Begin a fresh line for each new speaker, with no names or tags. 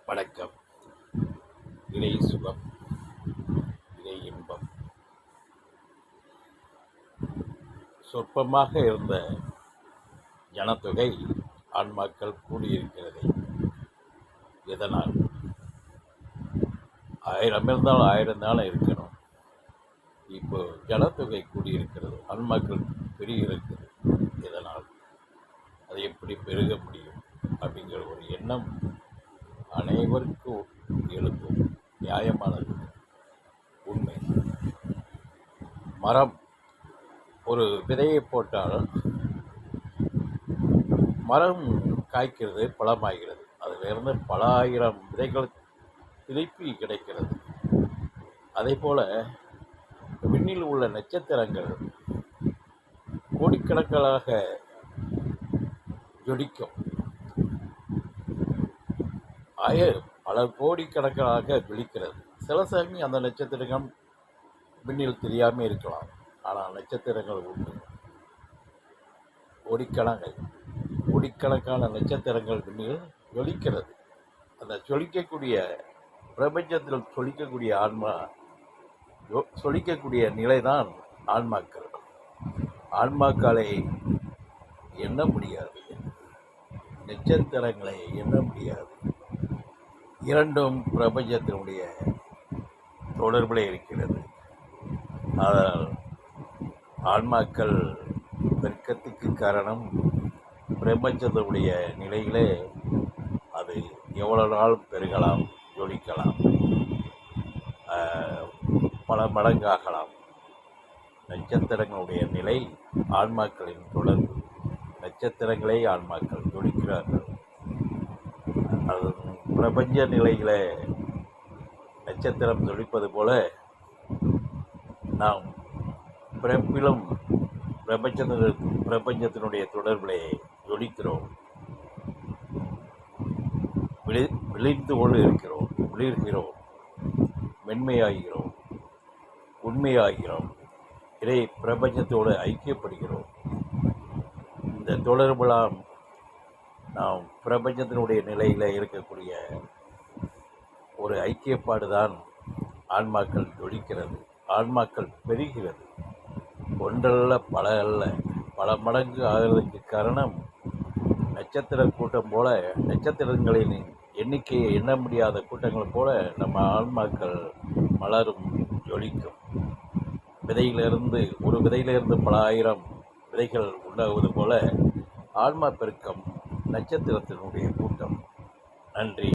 வணக்கம். இறை சுகம், இறை இன்பம். சொற்பமாக இருந்த ஜனத்தொகை ஆன்மாக்கள் கூடியிருக்கிறது. இதனால் 1000 இருந்தால் 1000 தானே இருக்கணும். இப்போ ஜனத்தொகை கூடியிருக்கிறது, ஆன்மாக்கள் பெருகியிருக்கிறது. இதனால் அது எப்படி பெருக முடியும் அப்படிங்கிற ஒரு எண்ணம் அனைவருக்கும் எழுப்பும். நியாயமானது, உண்மை. மரம் ஒரு விதையை போட்டால் மரம் காய்க்கிறது, பழமாகிறது. அதிலிருந்து பல ஆயிரம் விதைகள் திருப்பி கிடைக்கிறது. அதே போல விண்ணில் உள்ள நட்சத்திரங்கள் கோடிக்கணக்காக ஜொலிக்கும். பல கோடிக்கணக்காக ஜொலிக்கிறது. சில சமயம் அந்த நட்சத்திரங்கள் விண்ணில் தெரியாமல் இருக்கலாம். ஆனால் நட்சத்திரங்கள் உண்டு. கோடிக்கணக்கான நட்சத்திரங்கள் விண்ணில் ஜொலிக்கிறது. அந்த ஜொலிக்கக்கூடிய பிரபஞ்சத்தில் ஜொலிக்கக்கூடிய ஆன்மா, ஜொலிக்கக்கூடிய நிலைதான் ஆன்மாக்கள். ஆன்மாக்களை எண்ண முடியாது, நட்சத்திரங்களை எண்ண முடியாது. இரண்டும் பிரபஞ்சத்தினுடைய தொடர்பில் இருக்கிறது. ஆனால் ஆன்மாக்கள் பெருக்கத்துக்கு காரணம் பிரபஞ்சத்தினுடைய நிலையிலே அது எவ்வளவு நாள் பெருகலாம், ஜொலிக்கலாம், பல மடங்காகலாம். நட்சத்திரங்களுடைய நிலை ஆன்மாக்களின் தொடர்பு. நட்சத்திரங்களே ஆன்மாக்கள் ஜொலிக்கிறார்கள். அது பிரபஞ்ச நிலையில நட்சத்திரம் ஜொலிப்பது போல நாம் பிறப்பிலும் பிரபஞ்சத்தினுடைய தொடர்பிலே ஜொலிக்கிறோம். விழித்து கொண்டு இருக்கிறோம், விளிர்கிறோம், மென்மையாகிறோம், உண்மையாகிறோம். இதை பிரபஞ்சத்தோடு ஐக்கியப்படுகிறோம். இந்த தொடர்பெல்லாம் நாம் பிரபஞ்சத்தினுடைய நிலையில் இருக்கக்கூடிய ஒரு ஐக்கியப்பாடுதான் ஆன்மாக்கள் ஜொலிக்கிறது, ஆன்மாக்கள் பெருகிறது. ஒன்றல்ல, பல அல்ல, பல மடங்கு ஆகிறதுக்கு காரணம் நட்சத்திர கூட்டம் போல, நட்சத்திரங்களின் எண்ணிக்கையை எண்ண முடியாத கூட்டங்கள் போல நம்ம ஆன்மாக்கள் மலரும், ஜொலிக்கும். ஒரு விதையிலிருந்து பல ஆயிரம் விதைகள் உண்டாகுவது போல ஆன்மா பெருக்கம் நட்சத்திரத்தினுடைய கூட்டம். நன்றி.